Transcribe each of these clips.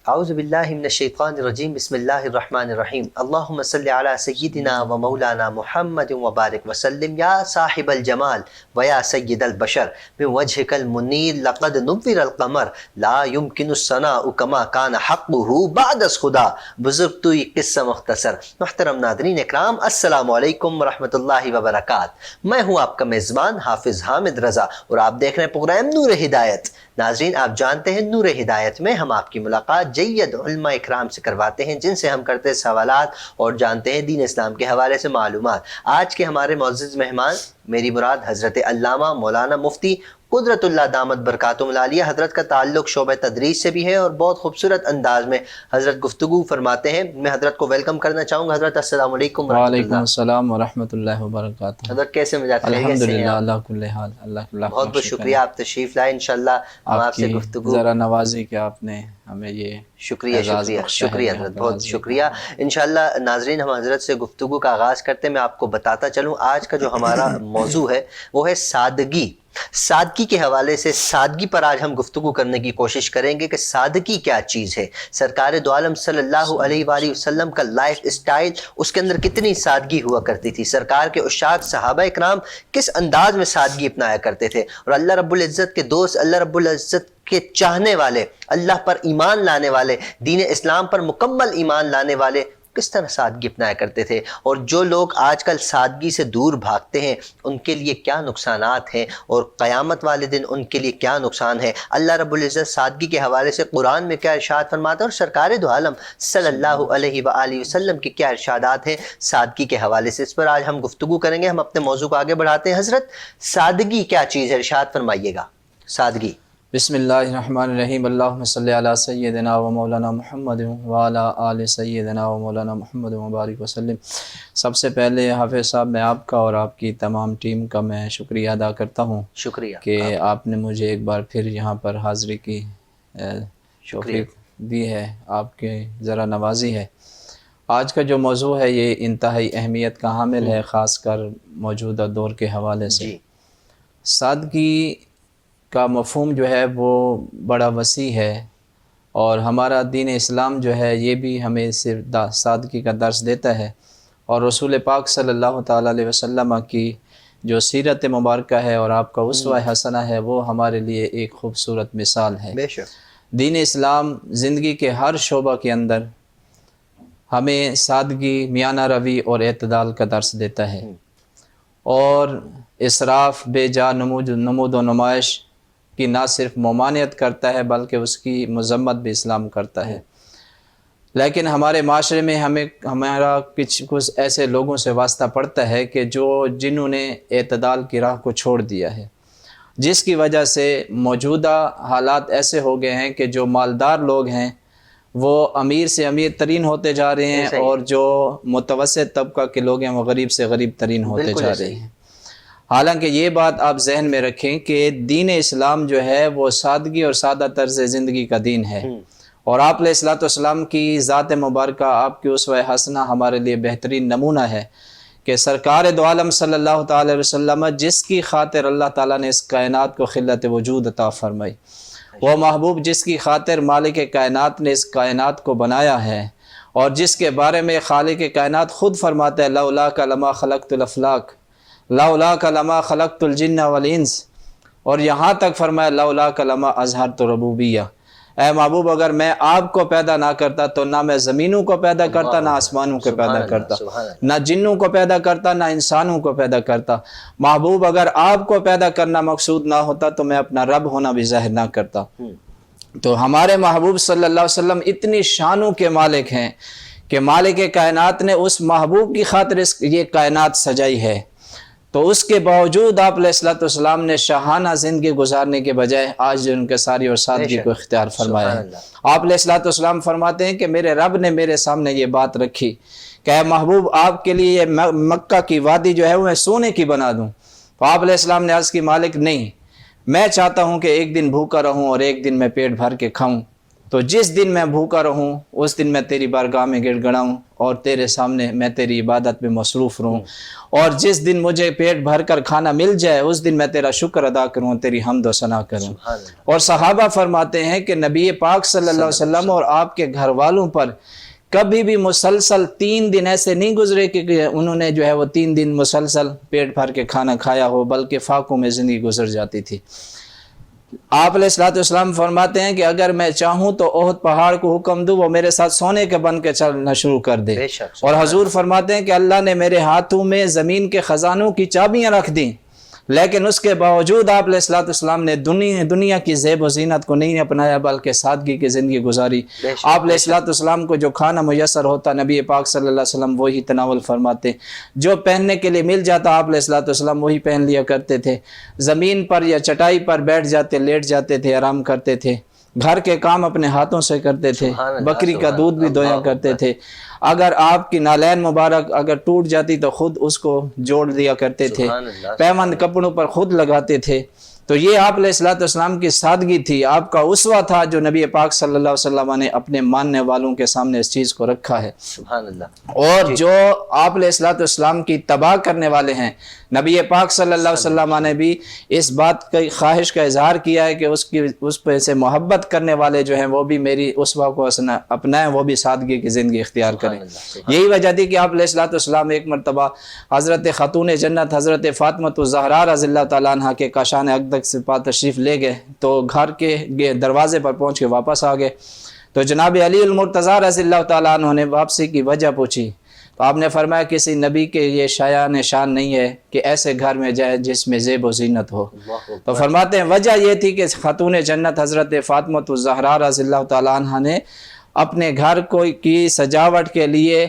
اعوذ باللہ من الشیطان الرجیم بسم اللہ الرحمن الرحیم اللہم صلی علی سیدنا و مولانا محمد وبارک وسلم یا صاحب الجمال و یا سید البشر من وجہک المنیر لقد نور القمر لا يمکن الثناء کما کان حقہ بعد از خدا. بزرگ تو یہ قصہ مختصر. محترم ناظرین اکرام، السلام علیکم ورحمۃ اللہ وبرکاتہ. میں ہوں آپ کا میزبان حافظ حامد رضا اور آپ دیکھ رہے ہیں پروگرام نور ہدایت. ناظرین، آپ جانتے ہیں نور ہدایت میں ہم آپ کی ملاقات جید علماء اکرام سے کرواتے ہیں، جن سے ہم کرتے ہیں سوالات اور جانتے ہیں دین اسلام کے حوالے سے معلومات. آج کے ہمارے معزز مہمان میری مراد حضرت علامہ مولانا مفتی قدرت اللہ دامت برکاتہم العالیہ. حضرت کا تعلق شعبہ تدریس سے بھی ہے اور بہت خوبصورت انداز میں حضرت گفتگو فرماتے ہیں. میں حضرت کو ویلکم کرنا چاہوں گا. حضرت السلام علیکم. وعلیکم السلام ورحمۃ اللہ وبرکاتہ. حضرت کیسے مزاج؟ الحمدللہ اللہ کل حال. اللہ بہت بہت شکریہ، آپ تشریف لائے. انشاءاللہ ہم آپ سے گفتگو ذرا نوازی کہ آپ نے ہمیں یہ شکریہ حضرت، بہت شکریہ. انشاءاللہ ناظرین، ہم حضرت سے گفتگو کا آغاز کرتے ہیں. میں آپ کو بتاتا چلوں آج کا جو ہمارا موضوع ہے وہ ہے سادگی. سادگی کے حوالے سے سادگی پر آج ہم گفتگو کرنے کی کوشش کریں گے کہ سادگی کیا چیز ہے. سرکار دو عالم صلی اللہ علیہ وآلہ وسلم کا لائف اسٹائل، اس کے اندر کتنی سادگی ہوا کرتی تھی. سرکار کے عشاق صحابہ اکرام کس انداز میں سادگی اپنایا کرتے تھے، اور اللہ رب العزت کے دوست، اللہ رب العزت کے چاہنے والے، اللہ پر ایمان لانے والے، دین اسلام پر مکمل ایمان لانے والے کس طرح سادگی اپنایا کرتے تھے. اور جو لوگ آج کل سادگی سے دور بھاگتے ہیں ان کے لیے کیا نقصانات ہیں، اور قیامت والے دن ان کے لیے کیا نقصان ہے. اللہ رب العزت سادگی کے حوالے سے قرآن میں کیا ارشاد فرماتا ہے، اور سرکار دو عالم صلی اللہ علیہ وآلہ وسلم کے کیا ارشادات ہیں سادگی کے حوالے سے. اس پر آج ہم گفتگو کریں گے. ہم اپنے موضوع کو آگے بڑھاتے ہیں. حضرت، سادگی کیا چیز ہے، ارشاد فرمائیے گا. سادگی. بسم اللہ الرحمن الرحیم. اللہم صلی علی سیدنا و مولانا محمد وعلی آل سیدنا و مولانا محمد مبارک وسلم. سب سے پہلے حافظ صاحب، میں آپ کا اور آپ کی تمام ٹیم کا میں شکریہ ادا کرتا ہوں. شکریہ کہ آپ نے مجھے ایک بار پھر یہاں پر حاضری کی توفیق دی ہے، آپ کی ذرا نوازی ہے. آج کا جو موضوع ہے یہ انتہائی اہمیت کا حامل ہے، خاص کر موجودہ دور کے حوالے سے. سادگی کا مفہوم جو ہے وہ بڑا وسیع ہے، اور ہمارا دین اسلام جو ہے یہ بھی ہمیں صرف سادگی کا درس دیتا ہے. اور رسول پاک صلی اللہ تعالیٰ علیہ وسلم کی جو سیرت مبارکہ ہے اور آپ کا اسوہ حسنہ ہے، وہ ہمارے لیے ایک خوبصورت مثال ہے. بے شک دین اسلام زندگی کے ہر شعبہ کے اندر ہمیں سادگی، میانہ روی اور اعتدال کا درس دیتا ہے، اور اسراف، بے جا نمود و نمائش کی نہ صرف ممانعت کرتا ہے بلکہ اس کی مذمت بھی اسلام کرتا ہے. لیکن ہمارے معاشرے میں ہمارا کچھ ایسے لوگوں سے واسطہ پڑتا ہے کہ جنہوں نے اعتدال کی راہ کو چھوڑ دیا ہے، جس کی وجہ سے موجودہ حالات ایسے ہو گئے ہیں کہ جو مالدار لوگ ہیں وہ امیر سے امیر ترین ہوتے جا رہے ہیں، اور جو متوسط طبقہ کے لوگ ہیں وہ غریب سے غریب ترین ہوتے جا رہے ہیں. حالانکہ یہ بات آپ ذہن میں رکھیں کہ دین اسلام جو ہے وہ سادگی اور سادہ طرز زندگی کا دین ہے، اور آپ علیہ الصلوۃ والسلام کی ذات مبارکہ، آپ کی اسوہ حسنہ ہمارے لیے بہترین نمونہ ہے کہ سرکار دو عالم صلی اللہ تعالی علیہ وسلم جس کی خاطر اللہ تعالیٰ نے اس کائنات کو خلت وجود عطا فرمائی، وہ محبوب جس کی خاطر مالک کائنات نے اس کائنات کو بنایا ہے، اور جس کے بارے میں خالق کائنات خود فرماتا ہے لولاک لما خلقت الافلاک لولاک لما خلقت الجن والانس، اور یہاں تک فرمایا لولاک لما اظہرت ربوبیہ. اے محبوب، اگر میں آپ کو پیدا نہ کرتا تو نہ میں زمینوں کو پیدا کرتا، نہ آسمانوں کو پیدا کرتا، نہ جنوں کو پیدا کرتا، نہ انسانوں کو پیدا کرتا. محبوب، اگر آپ کو پیدا کرنا مقصود نہ ہوتا تو میں اپنا رب ہونا بھی ظاہر نہ کرتا. تو ہمارے محبوب صلی اللہ علیہ وسلم اتنی شانوں کے مالک ہیں کہ مالک کائنات نے اس محبوب کی خاطر یہ کائنات سجائی ہے. تو اس کے باوجود آپ علیہ الصلوۃ والسلام نے شاہانہ زندگی گزارنے کے بجائے آج ان کے ساری اور سادگی کو اختیار فرمایا ہے. آپ علیہ الصلوۃ والسلام فرماتے ہیں کہ میرے رب نے میرے سامنے یہ بات رکھی کہ اے محبوب، آپ کے لیے یہ مکہ کی وادی جو ہے وہ میں سونے کی بنا دوں. تو آپ علیہ السلام نے عرض کی مالک نہیں، میں چاہتا ہوں کہ ایک دن بھوکا رہوں اور ایک دن میں پیٹ بھر کے کھاؤں. تو جس دن میں بھوکا رہوں اس دن میں تیری بارگاہ میں گڑ گڑاؤں اور تیرے سامنے میں تیری عبادت میں مصروف رہوں، اور جس دن مجھے پیٹ بھر کر کھانا مل جائے اس دن میں تیرا شکر ادا کروں، تیری حمد و ثنا کروں۔ اور صحابہ فرماتے ہیں کہ نبی پاک صلی اللہ علیہ وسلم اور آپ کے گھر والوں پر کبھی بھی مسلسل 3 دن ایسے نہیں گزرے کہ انہوں نے جو ہے وہ 3 دن مسلسل پیٹ بھر کے کھانا کھایا ہو، بلکہ فاقوں میں زندگی گزر جاتی تھی۔ آپ علیہ الصلوۃ والسلام فرماتے ہیں کہ اگر میں چاہوں تو احد پہاڑ کو حکم دوں وہ میرے ساتھ سونے کے بن کے چلنا شروع کر دے، اور حضور فرماتے ہیں کہ اللہ نے میرے ہاتھوں میں زمین کے خزانوں کی چابیاں رکھ دیں، لیکن اس کے باوجود آپ علیہ الصلوۃ والسلام نے دنیا کی زیب و زینت کو نہیں اپنایا بلکہ سادگی کی زندگی گزاری۔ آپ علیہ الصلوۃ والسلام کو جو کھانا میسر ہوتا نبی پاک صلی اللہ علیہ وسلم وہی تناول فرماتے، جو پہننے کے لیے مل جاتا آپ علیہ الصلوۃ والسلام وہی پہن لیا کرتے تھے، زمین پر یا چٹائی پر بیٹھ جاتے، لیٹ جاتے تھے، آرام کرتے تھے، گھر کے کام اپنے ہاتھوں سے کرتے تھے، بکری کا دودھ بھی دویا کرتے تھے، اگر آپ کی نالین مبارک اگر ٹوٹ جاتی تو خود اس کو جوڑ دیا کرتے تھے، پیوند کپڑوں پر خود لگاتے تھے۔ تو یہ آپ علیہ الصلوۃ والسلام کی سادگی تھی، آپ کا اسوہ تھا جو نبی پاک صلی اللہ علیہ وسلم نے اپنے ماننے والوں کے سامنے اس چیز کو رکھا ہے۔ سبحان اللہ۔ اور جو آپ علیہ الصلوۃ والسلام کی تباہ کرنے والے ہیں، نبی پاک صلی اللہ علیہ وسلم نے بھی اس بات کی خواہش کا اظہار کیا ہے کہ اس پہ سے محبت کرنے والے جو ہیں وہ بھی میری اسوہ کو اپنائیں، وہ بھی سادگی کی زندگی اختیار کریں۔ یہی وجہ تھی کہ آپ علیہ الصلوۃ والسلام ایک مرتبہ حضرت خاتون جنت حضرت فاطمہ الزہراء رضی اللہ تعالیٰ عنہ کے کاشان اقدس سے پاس تشریف لے گئے تو گھر کے دروازے پر پہنچ کے واپس آ گئے، تو جناب علی المرتضیٰ رضی اللہ تعالیٰ عنہ نے واپسی کی وجہ پوچھی تو آپ نے فرمایا کسی نبی کے یہ شایان شان نہیں ہے کہ ایسے گھر میں جائے جس میں زیب و زینت ہو۔ تو فرماتے ہیں وجہ یہ تھی کہ خاتون جنت حضرت فاطمہ الزہراء رضی اللہ تعالیٰ عنہ نے اپنے گھر کی سجاوٹ کے لیے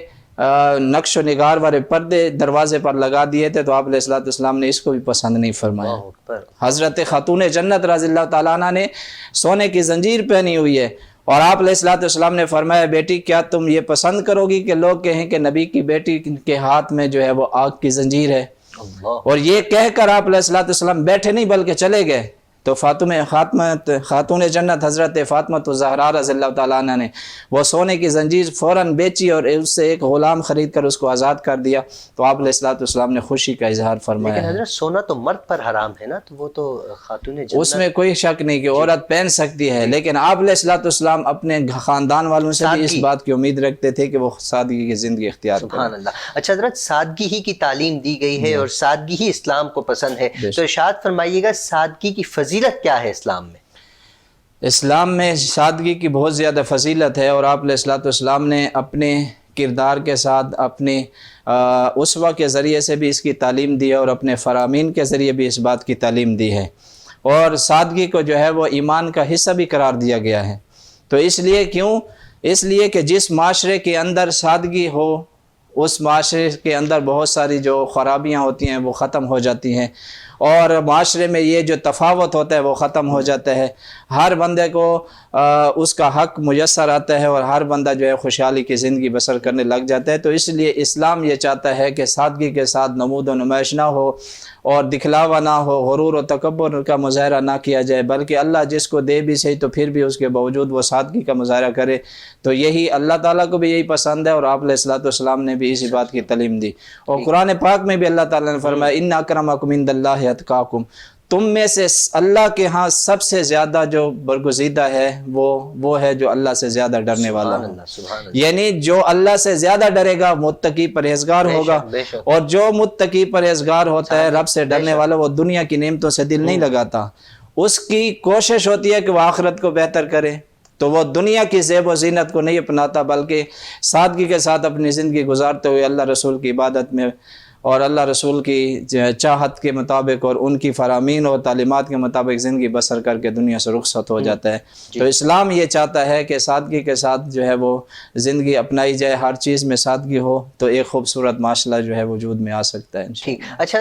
نقش و نگار والے پردے دروازے پر لگا دیے تھے، تو آپ علیہ الصلوۃ والسلام نے اس کو بھی پسند نہیں فرمایا۔ حضرت خاتون جنت رضی اللہ تعالیٰ عنہ نے سونے کی زنجیر پہنی ہوئی ہے، اور آپ علیہ الصلوۃ والسلام نے فرمایا بیٹی کیا تم یہ پسند کرو گی کہ لوگ کہیں کہ نبی کی بیٹی کے ہاتھ میں جو ہے وہ آگ کی زنجیر ہے؟ اور یہ کہہ کر آپ علیہ الصلوۃ والسلام بیٹھے نہیں بلکہ چلے گئے، تو خاتون جنت حضرت فاطمہ الزہراء رضی اللہ تعالیٰ عنہ نے وہ سونے کی زنجیر فوراً بیچی اور اس سے ایک غلام خرید کر اس کو آزاد کر دیا، تو آپ علیہ الصلوۃ والسلام نے خوشی کا اظہار فرمایا۔ لیکن حضرت سونا تو مرد پر حرام ہے نا، تو وہ تو خاتون جنت اس میں کوئی شک نہیں کہ عورت پہن سکتی ہے، لیکن آپ علیہ الصلوۃ والسلام اپنے خاندان والوں سے بھی اس بات کی امید رکھتے تھے کہ وہ سادگی کی زندگی اختیار کریں۔ سبحان اللہ۔ اچھا حضرت سادگی ہی کی تعلیم دی گئی ہے اور سادگی ہی اسلام کو پسند ہے، تو ارشاد فرمائیے گا سادگی کی فضیلت کیا ہے اسلام میں؟ اسلام میں سادگی کی بہت زیادہ فضیلت ہے، اور آپ علیہ الصلوۃ والسلام نے اپنے کردار کے ساتھ اپنے اسوہ کے ذریعے سے بھی اس کی تعلیم دی ہے، اور اپنے فرامین کے ذریعے بھی اس بات کی تعلیم دی ہے، اور سادگی کو جو ہے وہ ایمان کا حصہ بھی قرار دیا گیا ہے۔ تو اس لیے کیوں؟ اس لیے کہ جس معاشرے کے اندر سادگی ہو اس معاشرے کے اندر بہت ساری جو خرابیاں ہوتی ہیں وہ ختم ہو جاتی ہیں، اور معاشرے میں یہ جو تفاوت ہوتا ہے وہ ختم ہو جاتا ہے، ہر بندے کو اس کا حق میسر آتا ہے، اور ہر بندہ جو ہے خوشحالی کی زندگی بسر کرنے لگ جاتا ہے۔ تو اس لیے اسلام یہ چاہتا ہے کہ سادگی کے ساتھ نمود و نمائش نہ ہو اور دکھلاوا نہ ہو، غرور و تکبر کا مظاہرہ نہ کیا جائے، بلکہ اللہ جس کو دے بھی صحیح تو پھر بھی اس کے باوجود وہ سادگی کا مظاہرہ کرے۔ تو یہی اللہ تعالیٰ کو بھی یہی پسند ہے، اور آپ علیہ الصلوۃ والسلام نے بھی اسی بات کی تعلیم دی، اور قرآن پاک میں بھی اللہ تعالیٰ نے فرمایا ان اکرمکم عند اللہ اتقاکم، تم میں سے اللہ کے ہاں سب سے زیادہ جو برگزیدہ ہے وہ ہے جو اللہ سے زیادہ ڈرنے والا ہو، یعنی جو اللہ سے زیادہ ڈرے گا متقی پرہیزگار ہوگا، اور جو متقی پرہیزگار ہوتا ہے رب سے ڈرنے والا وہ دنیا کی نعمتوں سے دل نہیں لگاتا، اس کی کوشش ہوتی ہے کہ وہ آخرت کو بہتر کرے، تو وہ دنیا کی زیب و زینت کو نہیں اپناتا بلکہ سادگی کے ساتھ اپنی زندگی گزارتے ہوئے اللہ رسول کی عبادت میں اور اللہ رسول کی چاہت کے مطابق اور ان کی فرامین اور تعلیمات کے مطابق زندگی بسر کر کے دنیا سے رخصت ہو جاتا ہے۔ تو اسلام یہ چاہتا ہے کہ سادگی کے ساتھ جو ہے وہ زندگی اپنائی جائے، ہر چیز میں سادگی ہو تو ایک خوبصورت معاشرہ جو ہے وجود میں آ سکتا ہے۔ ٹھیک، اچھا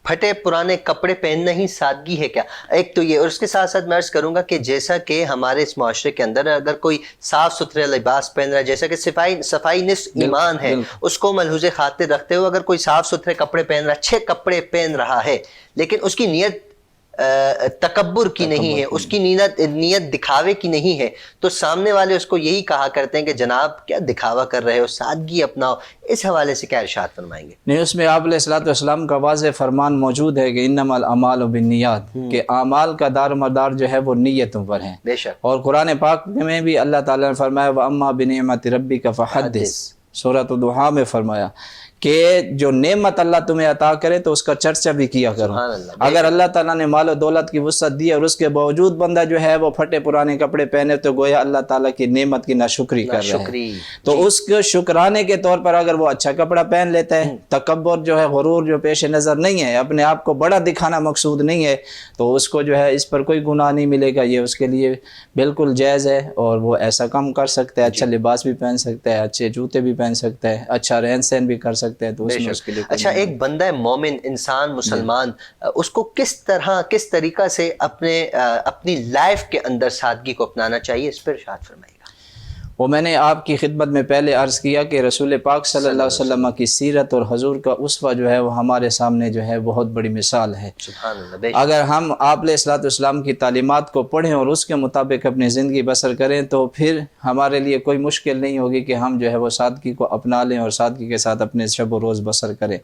پھٹے پرانے کپڑے پہننا ہی سادگی ہے کیا؟ ایک تو یہ، اور اس کے ساتھ ساتھ میں عرض کروں گا کہ جیسا کہ ہمارے اس معاشرے کے اندر اگر کوئی صاف ستھرے لباس پہن رہا ہے، جیسا کہ صفائی نصف ایمان ہے، اس کو ملحوظ خاطر رکھتے ہوئے اگر کوئی صاف ستھرے کپڑے پہن رہا ہے، اچھے کپڑے پہن رہا ہے، لیکن اس کی نیت تکبر کی نہیں ہے، اس کی نیت دکھاوے کی نہیں ہے، تو سامنے والے اس کو یہی کہا کرتے ہیں کہ جناب کیا دکھاوا کر رہے ہو، سادگی اپناؤ. اس حوالے سے کیا ارشاد فرمائیں گے؟ نہیں، اس میں آپ علیہ الصلوۃ والسلام کا واضح فرمان موجود ہے کہ انما الاعمال بالنیات، کہ اعمال کا دار مدار جو ہے وہ نیتوں پر ہے. بے شک. اور قرآن پاک میں بھی اللہ تعالیٰ نے فرمایا وَأَمَّا بِنِعْمَةِ رَبِّكَ فَحَدِّثْ، سورۃ الضحیٰ میں فرمایا کہ جو نعمت اللہ تمہیں عطا کرے تو اس کا چرچا بھی کیا کرو. سبحان اللہ. اگر اللہ تعالیٰ نے مال و دولت کی وسعت دی اور اس کے باوجود بندہ جو ہے وہ پھٹے پرانے کپڑے پہنے تو گویا اللہ تعالیٰ کی نعمت کی ناشکری کر رہا ہے. تو اس کے شکرانے کے طور پر اگر وہ اچھا کپڑا پہن لیتا ہے، تکبر جو ہے، غرور جو پیش نظر نہیں ہے، اپنے آپ کو بڑا دکھانا مقصود نہیں ہے، تو اس کو جو ہے اس پر کوئی گناہ نہیں ملے گا. یہ اس کے لیے بالکل جائز ہے اور وہ ایسا کام کر سکتا ہے. اچھا لباس بھی پہن سکتا ہے، اچھے جوتے بھی پہن سکتا ہے، اچھا رہن سہن بھی کر سکتا ہے. تو اس میں اس کے لیے اچھا، ایک بندہ مومن انسان مسلمان اس کو کس طریقہ سے اپنی لائف کے اندر سادگی کو اپنانا چاہیے، اس پر ارشاد فرمائیے گا. وہ میں نے آپ کی خدمت میں پہلے عرض کیا کہ رسول پاک صلی اللہ علیہ وسلم کی سیرت اور حضور کا اسوہ جو ہے وہ ہمارے سامنے جو ہے بہت بڑی مثال ہے. سبحان اللہ. اگر ہم آپ علیہ الصلوۃ والسلام کی تعلیمات کو پڑھیں اور اس کے مطابق اپنی زندگی بسر کریں تو پھر ہمارے لیے کوئی مشکل نہیں ہوگی کہ ہم جو ہے وہ سادگی کو اپنا لیں اور سادگی کے ساتھ اپنے شب و روز بسر کریں.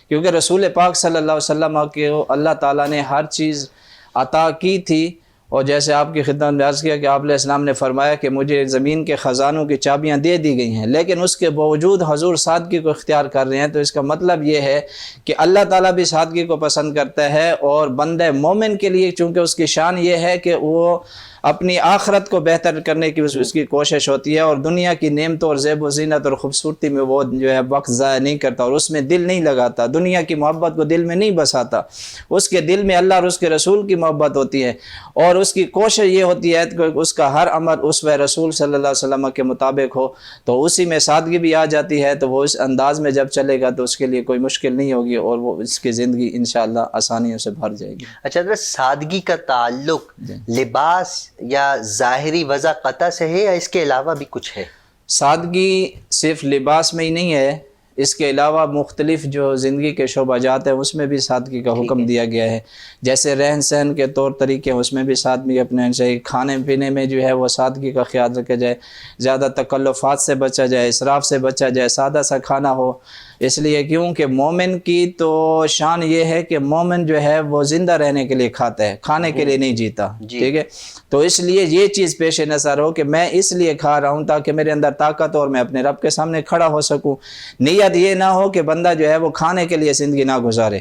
کیونکہ رسول پاک صلی اللہ علیہ وسلم کے اللہ تعالیٰ نے ہر چیز عطا کی تھی. اور جیسے آپ کی خدمت میں عرض کیا کہ آپ علیہ السلام نے فرمایا کہ مجھے زمین کے خزانوں کی چابیاں دے دی گئی ہیں، لیکن اس کے باوجود حضور سادگی کو اختیار کر رہے ہیں. تو اس کا مطلب یہ ہے کہ اللہ تعالیٰ بھی سادگی کو پسند کرتا ہے، اور بندہ مومن کے لیے چونکہ اس کی شان یہ ہے کہ وہ اپنی آخرت کو بہتر کرنے کی اس کی کوشش ہوتی ہے، اور دنیا کی نعمتوں اور زیب و زینت اور خوبصورتی میں وہ جو ہے وقت ضائع نہیں کرتا اور اس میں دل نہیں لگاتا، دنیا کی محبت کو دل میں نہیں بساتا. اس کے دل میں اللہ اور اس کے رسول کی محبت ہوتی ہے، اور اس کی کوشش یہ ہوتی ہے کہ اس کا ہر عمل اسوہ رسول صلی اللہ علیہ وسلم کے مطابق ہو. تو اسی میں سادگی بھی آ جاتی ہے. تو وہ اس انداز میں جب چلے گا تو اس کے لیے کوئی مشکل نہیں ہوگی اور وہ اس کی زندگی انشاءاللہ آسانیوں سے بھر جائے گی. اچھا حضرت، سادگی کا تعلق لباس یا ظاہری وضاقتہ سے ہے یا اس کے علاوہ بھی کچھ ہے؟ سادگی صرف لباس میں ہی نہیں ہے، اس کے علاوہ مختلف جو زندگی کے شعبہ جات ہیں اس میں بھی سادگی کا حکم دیا گیا ہے. جیسے رہن سہن کے طور طریقے ہیں، اس میں بھی سادگی اپنے چاہیے. کھانے پینے میں جو ہے وہ سادگی کا خیال رکھا جائے، زیادہ تکلفات سے بچا جائے، اسراف سے بچا جائے، سادہ سا کھانا ہو. اس لیے کیونکہ مومن کی تو شان یہ ہے کہ مومن جو ہے وہ زندہ رہنے کے لیے کھاتا ہے، کھانے کے لیے نہیں جیتا. ٹھیک ہے، تو اس لیے یہ چیز پیش نظر ہو کہ میں اس لیے کھا رہا ہوں تاکہ میرے اندر طاقت اور میں اپنے رب کے سامنے کھڑا ہو سکوں. نیت یہ نہ ہو کہ بندہ جو ہے وہ کھانے کے لیے زندگی نہ گزارے.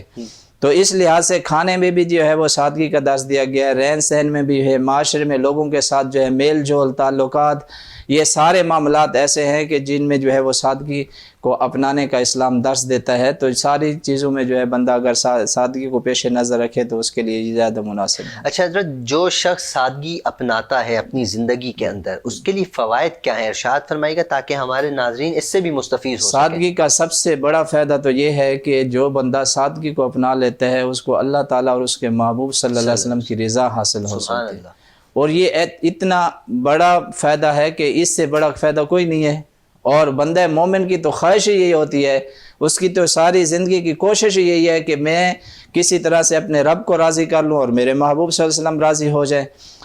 تو اس لحاظ سے کھانے میں بھی جو ہے وہ سادگی کا درس دیا گیا ہے، رہن سہن میں بھی ہے، معاشرے میں لوگوں کے ساتھ جو ہے میل جول تعلقات، یہ سارے معاملات ایسے ہیں کہ جن میں جو ہے وہ سادگی کو اپنانے کا اسلام درس دیتا ہے. تو ساری چیزوں میں جو ہے بندہ اگر سادگی کو پیش نظر رکھے تو اس کے لیے یہ زیادہ مناسب ہے. اچھا حضرت، جو شخص سادگی اپناتا ہے اپنی زندگی کے اندر اس کے لیے فوائد کیا ہیں، ارشاد فرمائے گا تاکہ ہمارے ناظرین اس سے بھی مستفید ہو سکیں؟ سادگی کا سب سے بڑا فائدہ تو یہ ہے کہ جو بندہ سادگی کو اپنا لیتا ہے اس کو اللہ تعالیٰ اور اس کے محبوب صلی اللہ علیہ وسلم کی رضا حاصل ہو سکتی ہے. اور یہ اتنا بڑا فائدہ ہے کہ اس سے بڑا فائدہ کوئی نہیں ہے. اور بندہ مومن کی تو خواہش یہی ہوتی ہے، اس کی تو ساری زندگی کی کوشش یہی ہے کہ میں کسی طرح سے اپنے رب کو راضی کر لوں اور میرے محبوب صلی اللہ علیہ وسلم راضی ہو جائے.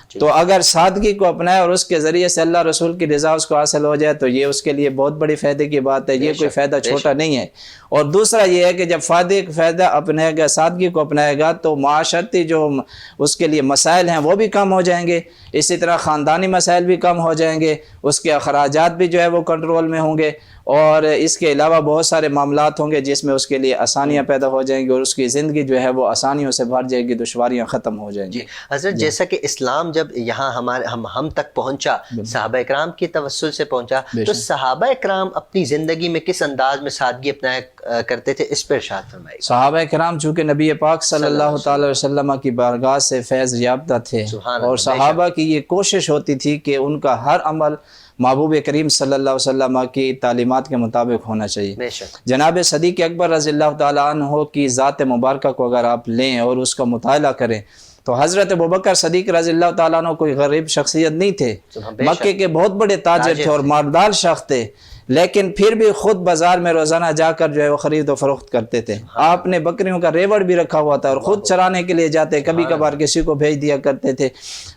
تو اگر سادگی کو اپنائے اور اس کے ذریعے سے اللہ رسول کی رضا اس کو حاصل ہو جائے تو یہ اس کے لیے بہت بڑی فائدے کی بات ہے. یہ کوئی فائدہ چھوٹا نہیں ہے. اور دوسرا یہ ہے کہ جب فائدہ اپنائے گا، سادگی کو اپنائے گا تو معاشرتی جو اس کے لیے مسائل ہیں وہ بھی کم ہو جائیں گے. اسی طرح خاندانی مسائل بھی کم ہو جائیں گے، اس کے اخراجات بھی جو ہے وہ کنٹرول میں ہوں گے، اور اس کے علاوہ بہت سارے معاملات ہوں گے جس میں اس کے لیے آسانیاں پیدا ہو جائیں گی اور اس کی زندگی جو ہے وہ آسانیوں سے بھر جائے گی، دشواریاں ختم ہو جائیں گی. حضرت، جیسا کہ اسلام جب یہاں ہم تک پہنچا، صحابہ اکرام کی توسل سے پہنچا، تو صحابہ اکرام اپنی زندگی میں کس انداز میں سادگی اپنایا کرتے تھے، اس پر ارشاد فرمائیے. صحابہ کرام چونکہ نبی پاک صلی اللہ تعالی علیہ وسلم کی بارگاہ سے فیض یافتہ تھے، اور صحابہ کی یہ کوشش ہوتی تھی کہ ان کا ہر عمل محبوب کریم صلی اللہ علیہ وسلم کی تعلیمات کے مطابق ہونا چاہیے. جناب صدیق اکبر رضی اللہ تعالیٰ عنہ کی ذات مبارکہ کو اگر آپ لیں اور اس کا مطالعہ کریں تو حضرت ابوبکر صدیق رضی اللہ تعالیٰ عنہ کوئی غریب شخصیت نہیں تھے، مکے کے بہت بڑے تاجر تھے اور مالدار شخص تھے. لیکن پھر بھی خود بازار میں روزانہ جا کر جو ہے وہ خرید و فروخت کرتے تھے. آپ نے بکریوں کا ریوڑ بھی رکھا ہوا تھا اور خود چرانے کے لیے جاتے, کبھی کبھار کسی کو بھیج دیا کرتے تھے.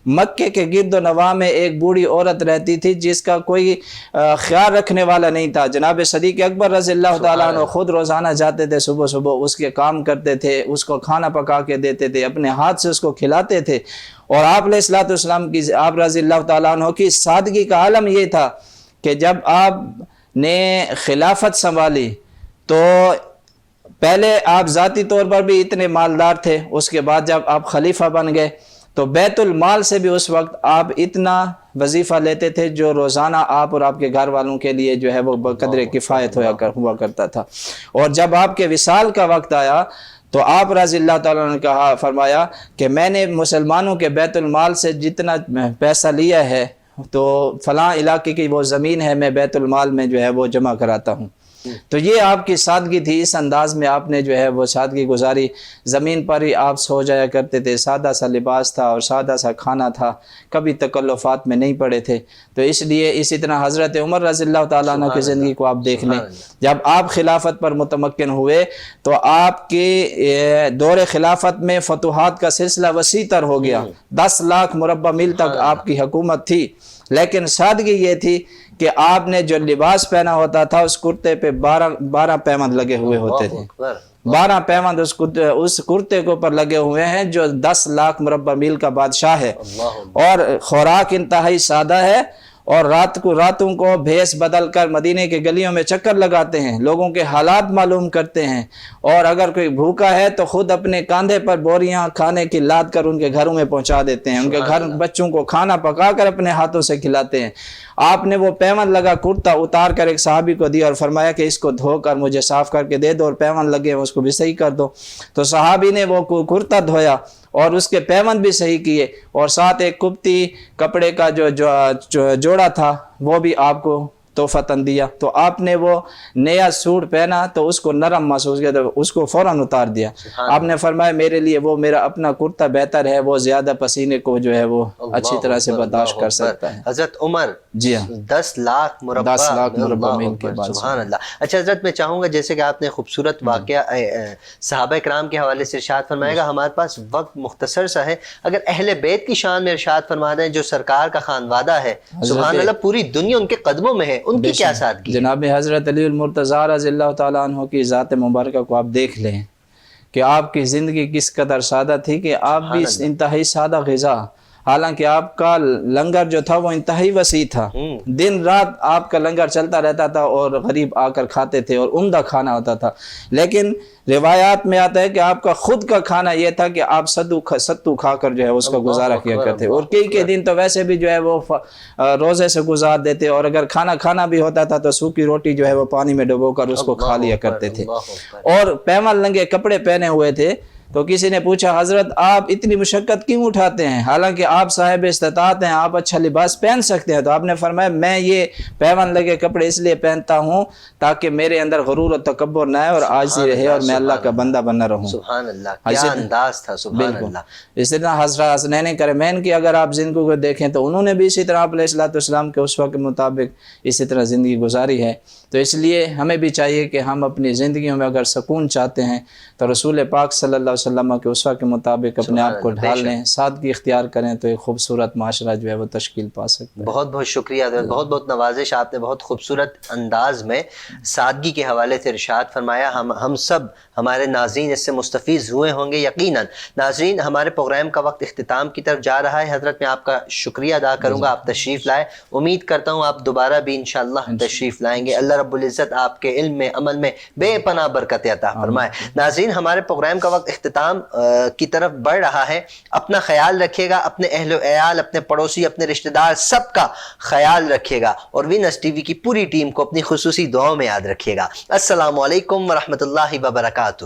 مکے کے گرد و نواح میں ایک بوڑھی عورت رہتی تھی جس کا کوئی خیال رکھنے والا نہیں تھا. جناب صدیق اکبر رضی اللہ تعالیٰ عنہ خود روزانہ جاتے تھے, صبح صبح اس کے کام کرتے تھے, اس کو کھانا پکا کے دیتے تھے, اپنے ہاتھ سے اس کو کھلاتے تھے. اور آپ علیہ الصلوۃ والسلام کی, آپ رضی اللہ تعالیٰ عنہ کی سادگی کا عالم یہ تھا کہ جب آپ نے خلافت سنبھالی تو پہلے آپ ذاتی طور پر بھی اتنے مالدار تھے, اس کے بعد جب آپ خلیفہ بن گئے تو بیت المال سے بھی اس وقت آپ اتنا وظیفہ لیتے تھے جو روزانہ آپ اور آپ کے گھر والوں کے لیے جو ہے وہ بقدر کفایت ہوا کرتا تھا. اور جب آپ کے وصال کا وقت آیا تو آپ رضی اللہ تعالیٰ نے کہا, فرمایا کہ میں نے مسلمانوں کے بیت المال سے جتنا پیسہ لیا ہے تو فلاں علاقے کی وہ زمین ہے, میں بیت المال میں جو ہے وہ جمع کراتا ہوں. تو یہ آپ کی سادگی تھی, اس انداز میں آپ نے جو ہے وہ سادگی گزاری. زمین پر ہی آپ سو جایا کرتے تھے, سادہ سا لباس تھا اور سادہ سا کھانا تھا, کبھی تکلفات میں نہیں پڑے تھے. تو اس لیے اسی طرح حضرت عمر رضی اللہ تعالیٰ عنہ کی زندگی کو آپ دیکھ لیں. جب آپ خلافت پر متمکن ہوئے تو آپ کے دور خلافت میں فتوحات کا سلسلہ وسیع تر ہو گیا. 10 لاکھ مربع میل تک آپ کی حکومت تھی, لیکن سادگی یہ تھی کہ آپ نے جو لباس پہنا ہوتا تھا اس کرتے پہ 12 پیمند لگے ہوئے ہوتے تھے. 12 پیمند اس کرتے کے اوپر لگے ہوئے ہیں جو 10 لاکھ مربع میل کا بادشاہ ہے. اور خوراک انتہائی سادہ ہے, اور راتوں کو بھیس بدل کر مدینے کے گلیوں میں چکر لگاتے ہیں, لوگوں کے حالات معلوم کرتے ہیں, اور اگر کوئی بھوکا ہے تو خود اپنے کاندھے پر بوریاں کھانے کی لاد کر ان کے گھروں میں پہنچا دیتے ہیں, ان کے گھر بچوں کو کھانا پکا کر اپنے ہاتھوں سے کھلاتے ہیں. آپ نے وہ پیمند لگا کرتا اتار کر ایک صحابی کو دیا اور فرمایا کہ اس کو دھو کر مجھے صاف کر کے دے دو, اور پیمند لگے اس کو بھی صحیح کر دو. تو صحابی نے وہ کرتا دھویا اور اس کے پیمند بھی صحیح کیے, اور ساتھ ایک کپتی کپڑے کا جو جوڑا تھا وہ بھی آپ کو تحفتاً دیا. تو آپ نے وہ نیا سوٹ پہنا تو اس کو نرم محسوس کیا تو اس کو فوراً اتار دیا. آپ نے فرمایا میرے لیے وہ میرا اپنا کرتا بہتر ہے, وہ زیادہ پسینے کو جو ہے وہ اچھی طرح سے برداشت کر سکتا ہے. حضرت عمر جی ہاں 10 لاکھ مربع میل کے بعد. سبحان اللہ. اچھا حضرت میں چاہوں گا جیسے کہ آپ نے خوبصورت واقعہ صحابہ کرام کے حوالے سے ارشاد فرمائے گا, ہمارے پاس وقت مختصر سا ہے, اگر اہل بیت کی شان میں ارشاد فرما دیں جو سرکار کا خانوادہ ہے, سبحان اللہ پوری دنیا ان کے قدموں میں ہے, ان کی کیا سادگی. جناب حضرت علی المرتضیٰ رضی اللہ تعالیٰ عنہ کی ذات مبارکہ کو آپ دیکھ لیں کہ آپ کی زندگی کس قدر سادہ تھی کہ آپ بھی انتہائی سادہ غذا, حالانکہ آپ کا لنگر جو تھا وہ انتہائی وسیع تھا, دن رات آپ کا لنگر چلتا رہتا تھا اور غریب آ کر کھاتے تھے اور عمدہ کھانا ہوتا تھا. لیکن روایات میں آتا ہے کہ آپ کا خود کا کھانا یہ تھا کہ آپ ستو کھا کر جو ہے اس کا گزارا کیا کرتے, اور کئی دن تو ویسے بھی جو ہے وہ روزے سے گزار دیتے, اور اگر کھانا بھی ہوتا تھا تو سوکھی روٹی جو ہے وہ پانی میں ڈبو کر اس کو کھا لیا کرتے تھے. اور پیمند لنگے کپڑے پہنے ہوئے تھے. تو کسی نے پوچھا حضرت آپ اتنی مشقت کیوں اٹھاتے ہیں, حالانکہ آپ صاحب استطاعت ہیں, آپ اچھا لباس پہن سکتے ہیں. تو آپ نے فرمایا میں یہ پیمند لگے کپڑے اس لیے پہنتا ہوں تاکہ میرے اندر غرور و تکبر نہ آئے اور عاجزی رہے اور میں اللہ کا بندہ بنا رہوں. سبحان اللہ, کیا انداز تھا. سبحان اللہ. اسی طرح حضرت حسنین کرمین کی اگر آپ زندگی کو دیکھیں تو انہوں نے بھی اسی طرح آپ علیہ الصلوۃ والسلام کے اسوہ کے مطابق اسی طرح زندگی گزاری ہے. تو اس لیے ہمیں بھی چاہیے کہ ہم اپنی زندگیوں میں اگر سکون چاہتے ہیں تو رسول پاک صلی اللہ علیہ وسلم کے اسوہ کے مطابق اپنے آپ کو ڈھال لیں, سادگی اختیار کریں, تو ایک خوبصورت معاشرہ جو ہے وہ تشکیل پا سکتا ہے. بہت بہت شکریہ, بہت بہت نوازش. آپ نے بہت خوبصورت انداز میں سادگی کے حوالے سے ارشاد فرمایا. ہم سب ہمارے ناظرین اس سے مستفیض ہوئے ہوں گے یقیناً. ناظرین ہمارے پروگرام کا وقت اختتام کی طرف جا رہا ہے. حضرت میں آپ کا شکریہ ادا کروں گا, آپ تشریف لائے. امید کرتا ہوں آپ دوبارہ بھی انشاءاللہ تشریف لائیں گے. اللہ رب العزت آپ کے علم میں عمل میں بے پناہ برکت عطا فرمائے. ناظرین ہمارے پروگرام کا وقت اختتام کی طرف بڑھ رہا ہے. اپنا خیال رکھیے گا, اپنے اہل و عیال, اپنے پڑوسی, اپنے رشتہ دار سب کا خیال رکھیے گا, اور وینس ٹی وی کی پوری ٹیم کو اپنی خصوصی دعاؤں میں یاد رکھیے گا. السلام علیکم ورحمۃ اللہ وبرکاتہ.